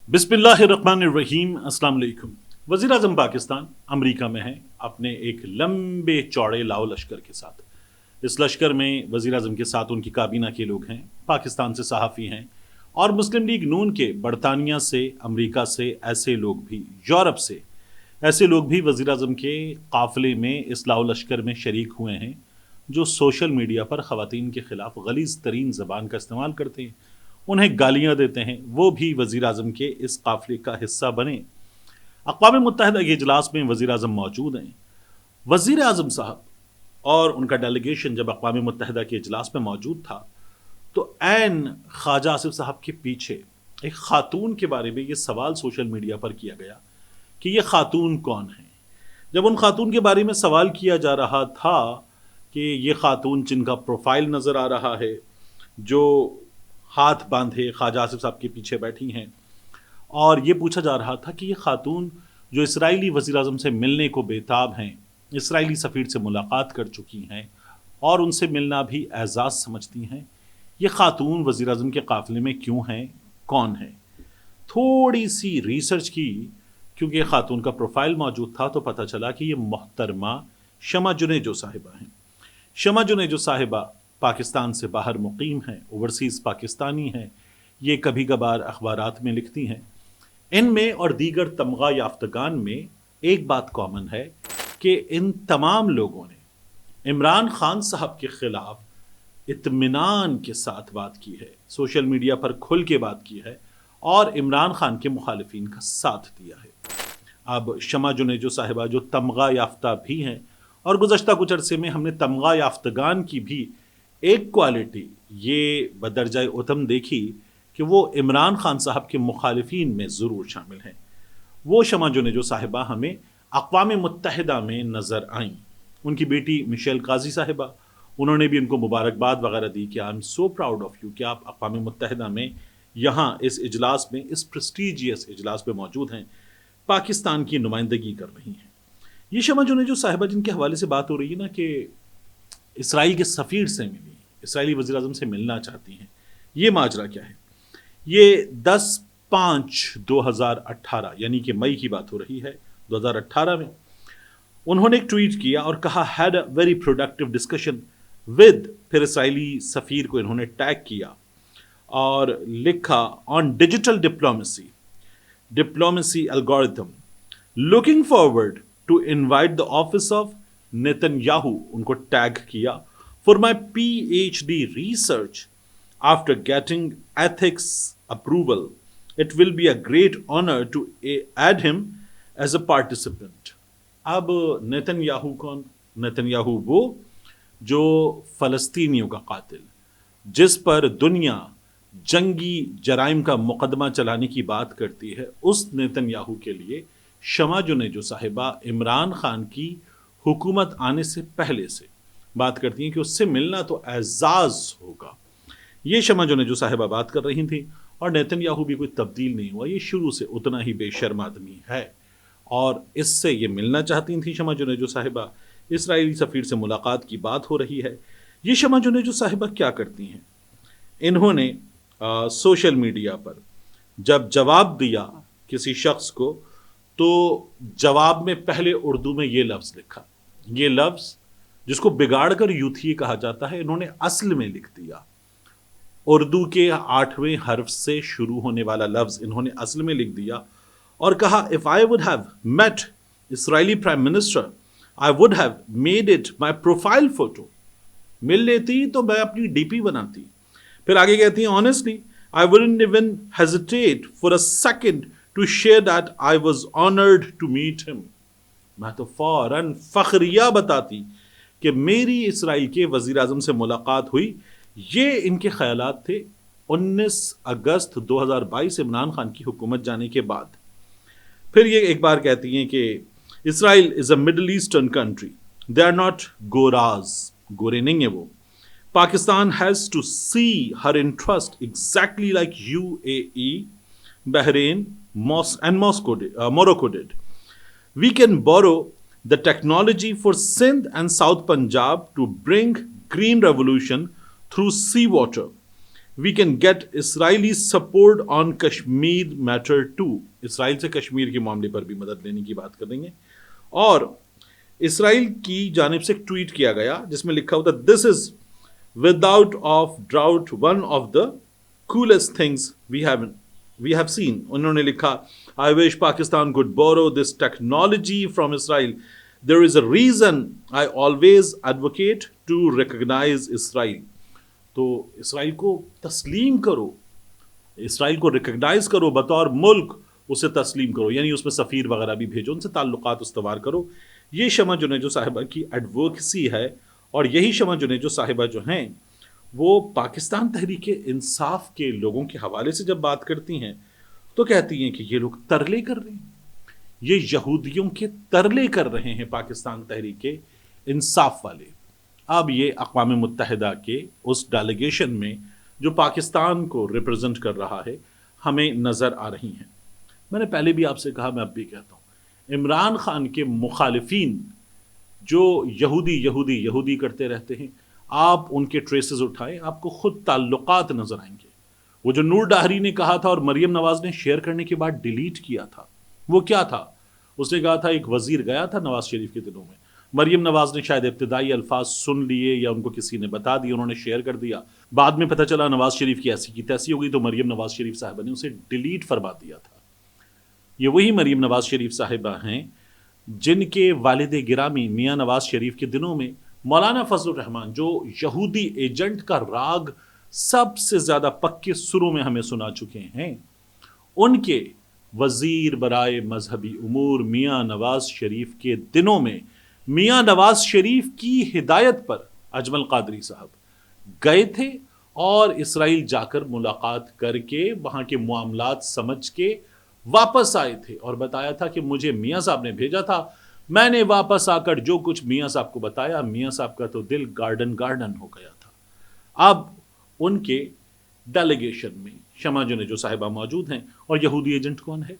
बिस्मिल्लाहिर्रहमानिर्रहीम। अस्सलाम वालेकुम। वज़ीर आज़म पाकिस्तान अमेरिका में हैं अपने एक लंबे चौड़े लाओ लश्कर के साथ। इस लश्कर में वज़ीर आज़म के साथ उनकी काबीना के लोग हैं, पाकिस्तान से सहाफ़ी हैं और मुस्लिम लीग नून के बरतानिया से, अमेरिका से ऐसे लोग भी, यूरोप से ऐसे लोग भी वज़ीर आज़म के काफ़िले में इस लाओ लश्कर में शरीक हुए हैं जो सोशल मीडिया पर ख़वातीन के ख़िलाफ़ गलीज़ तरीन ज़बान का इस्तेमाल करते हैं, उन्हें गालियां देते हैं। वो भी वज़ीर आज़म के इस काफ़िले का हिस्सा बने। अक़वाम मुत्तहिदा के इजलास में वज़ीर आज़म मौजूद हैं। वज़ीर आज़म साहब और उनका डेलीगेशन जब अक़वाम मुत्तहिदा के इजलास में मौजूद था तो ऐन ख्वाजा आसिफ साहब के पीछे एक ख़ातून के बारे में ये सवाल सोशल मीडिया पर किया गया कि ये ख़ातून कौन है। जब उन ख़ातून के बारे में सवाल किया जा रहा था कि ये ख़ातून जिनका प्रोफाइल नज़र आ रहा है, जो हाथ बांधे ख्वाजा आसिफ साहब के पीछे बैठी हैं, और ये पूछा जा रहा था कि ये खातून जो इसराइली वज़ीर आज़म से मिलने को बेताब हैं, इसराइली सफ़ीर से मुलाकात कर चुकी हैं और उनसे मिलना भी एजाज़ समझती हैं, ये खातून वज़ीर आज़म के काफ़िले में क्यों हैं, कौन है। थोड़ी सी रिसर्च की, क्योंकि खातून का प्रोफाइल मौजूद था तो पता चला कि ये मोहतरमा शमा जुनेजो साहिबा हैं। शमा जुनेजो साहिबा पाकिस्तान से बाहर मुकीम हैं, ओवरसीज़ पाकिस्तानी हैं। ये कभी कभार अखबारात में लिखती हैं। इनमें और दीगर तमगा याफ्तगान में एक बात कॉमन है कि इन तमाम लोगों ने इमरान खान साहब के ख़िलाफ़ इत्मीनान के साथ बात की है, सोशल मीडिया पर खुल के बात की है और इमरान खान के मुखालिफिन का साथ दिया है। अब शमा जुनेजो साहिबा जो तमगा याफ्ता भी हैं, और गुज़श्ता कुछ अरसे में हमने तमगा याफ्तगान की भी एक क्वालिटी ये बदरजाए उतम देखी कि वो इमरान खान साहब के मुखालिफिन में ज़रूर शामिल हैं। वो शमा जुनेजो साहिबा हमें अक़वाम मुत्तहिदा में नज़र आईं। उनकी बेटी मिशेल काजी साहिबा, उन्होंने भी उनको मुबारकबाद वगैरह दी कि I am so proud of you कि आप अक़वाम मुत्तहिदा में यहाँ इस इजलास में, इस प्रेस्टीजियस इजलास में मौजूद हैं, पाकिस्तान की नुमाइंदगी कर रही हैं। ये शमा जुनेजो साहिबा जिनके हवाले से बात हो रही है ना कि इसराइल के सफ़ीर से मिली, इसराइली वज़ीर आज़म से मिलना चाहती हैं, ये माजरा क्या है। ये 10/5/2018 यानी कि मई की बात हो रही है, 2018 में उन्होंने एक ट्वीट किया और कहा had a very productive discussion with, फिर इसराइली सफ़ीर को इन्होंने टैग किया और लिखा on digital diplomacy algorithm, looking forward to invite the office of Netanyahu, उनको टैग किया, for my PhD research after getting ethics approval, it will be a great honour to add him as a participant. अब Netanyahu कौन? Netanyahu वो जो फ़लस्तीनियों का कातिल, जिस पर दुनिया जंगी जराइम का मुकदमा चलाने की बात करती है, उस नेतन्याहू के लिए शमा जुनेजो साहिबा इमरान खान की हुकूमत आने से पहले से बात करती हैं कि उससे मिलना तो एजाज़ होगा। ये शमा जुनेजो साहिबा बात कर रही थी और नेतन्याहू भी कोई तब्दील नहीं हुआ, ये शुरू से उतना ही बेशर्म आदमी है और इससे ये मिलना चाहती थी शमा जुनेजो साहिबा। इसराइली सफ़ीर से मुलाकात की बात हो रही है। ये शमा जुनेजो साहिबा क्या करती हैं? इन्होंने सोशल मीडिया पर जब जवाब दिया किसी शख्स को तो जवाब में पहले उर्दू में ये लफ्ज़ लिखा, ये लफ्ज़ जिसको बिगाड़ कर यूथी कहा जाता है, इन्होंने असल में लिख दिया। उर्दू के 8वें हर्फ से शुरू होने वाला लफ्ज़ इन्होंने असल में लिख दिया और कहा if I would have met Israeli prime minister I would have made it my profile photo. मिल लेती तो मैं अपनी DP बनाती। फिर आगे कहती हैं honestly I wouldn't even hesitate for a second to share that I was honoured to meet him. मैं तो फौरन फ़ख्रिया बताती कि मेरी इसराइल के वज़ीर आज़म से मुलाकात हुई। ये इनके ख्यालात थे 19 अगस्त 2022 इमरान खान की हुकूमत जाने के बाद। फिर ये एक बार कहती हैं कि Israel is a middle eastern country, they are not गोराज, गोरे नहीं है वो। Pakistan has to see her interest exactly like UAE, Bahrain, Morocco did. We can borrow the technology for Sindh and South Punjab to bring green revolution through seawater. we can get Israeli support on Kashmir matter too. اسرائیل سے کشمیر کے معاملے پر بھی مدد لینے کی بات کریں گے. اور اسرائیل کی جانب سے ایک ٹویٹ کیا گیا جس میں لکھا ہوتا دس از وداؤٹ آف ڈراؤٹ one of the coolest things we have seen. انہوں نے لکھا I wish Pakistan could borrow this technology from Israel. There is a reason I always advocate to recognize Israel. تو اسرائیل کو تسلیم کرو, اسرائیل کو recognise کرو بطور ملک, اسے تسلیم کرو, یعنی اس میں سفیر وغیرہ بھی بھیجو, ان سے تعلقات استوار کرو. یہ شمع جنیجو صاحبہ کی ایڈووکیسی ہے, اور یہی شمع جنیجو صاحبہ جو ہیں وہ پاکستان تحریک انصاف کے لوگوں کے حوالے سے جب بات کرتی ہیں تو کہتی ہیں کہ یہ لوگ ترلے کر رہے ہیں, یہ یہودیوں کے ترلے کر رہے ہیں پاکستان تحریک انصاف والے. اب یہ اقوام متحدہ کے اس ڈیلیگیشن میں جو پاکستان کو ریپرزنٹ کر رہا ہے ہمیں نظر آ رہی ہیں. میں نے پہلے بھی آپ سے کہا, میں اب بھی کہتا ہوں, عمران خان کے مخالفین جو یہودی کرتے رہتے ہیں, آپ ان کے ٹریسز اٹھائیں, آپ کو خود تعلقات نظر آئیں گے. وہ جو نور ڈاہری نے کہا تھا اور مریم نواز نے شیئر کرنے کے بعد ڈیلیٹ کیا تھا, وہ کیا تھا؟ اس نے کہا تھا ایک وزیر گیا تھا نواز شریف کے دنوں میں, مریم نواز نے شاید ابتدائی الفاظ سن لیے یا ان کو کسی نے بتا دی, انہوں نے شیئر کر دیا, بعد میں پتہ چلا نواز شریف کی ایسی کی تیسی ہو گئی تو مریم نواز شریف صاحبہ نے اسے ڈیلیٹ فرما دیا تھا. یہ وہی مریم نواز شریف صاحبہ ہیں جن کے والد گرامی میاں نواز شریف کے دنوں میں مولانا فضل الرحمان, جو یہودی ایجنٹ کا راگ سب سے زیادہ پکے سروں میں ہمیں سنا چکے ہیں, ان کے وزیر برائے مذہبی امور میاں نواز شریف کے دنوں میں میاں نواز شریف کی ہدایت پر اجمل قادری صاحب گئے تھے اور اسرائیل جا کر ملاقات کر کے وہاں کے معاملات سمجھ کے واپس آئے تھے اور بتایا تھا کہ مجھے میاں صاحب نے بھیجا تھا, میں نے واپس آ کر جو کچھ میاں صاحب کو بتایا, میاں صاحب کا تو دل گارڈن ہو گیا تھا. اب ان کے ڈیلیگیشن میں شمع جنیجو صاحبہ موجود ہیں, اور یہودی ایجنٹ کون ہے؟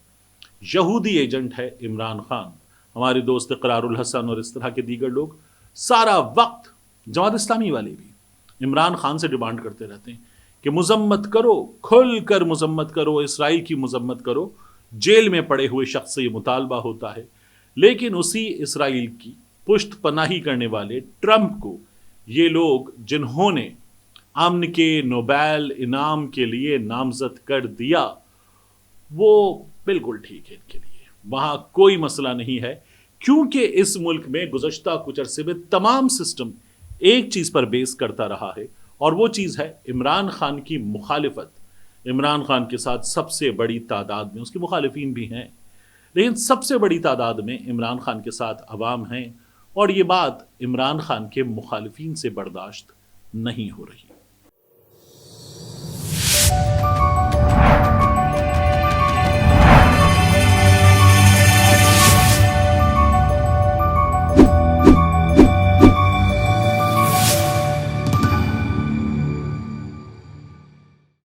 یہودی ایجنٹ ہے عمران خان. ہمارے دوست اقرار الحسن اور اس طرح کے دیگر لوگ سارا وقت, جماعت اسلامی والے بھی عمران خان سے ڈیمانڈ کرتے رہتے ہیں کہ مذمت کرو, کھل کر مذمت کرو, اسرائیل کی مذمت کرو. جیل میں پڑے ہوئے شخص سے یہ مطالبہ ہوتا ہے, لیکن اسی اسرائیل کی پشت پناہی کرنے والے ٹرمپ کو یہ لوگ جنہوں نے امن کے نوبیل انعام کے لیے نامزد کر دیا, وہ بالکل ٹھیک ہے ان کے لیے, وہاں کوئی مسئلہ نہیں ہے, کیونکہ اس ملک میں گزشتہ کچھ عرصے میں تمام سسٹم ایک چیز پر بیس کرتا رہا ہے, اور وہ چیز ہے عمران خان کی مخالفت. عمران خان کے ساتھ سب سے بڑی تعداد میں, اس کے مخالفین بھی ہیں, لیکن سب سے بڑی تعداد میں عمران خان کے ساتھ عوام ہیں, اور یہ بات عمران خان کے مخالفین سے برداشت نہیں ہو رہی.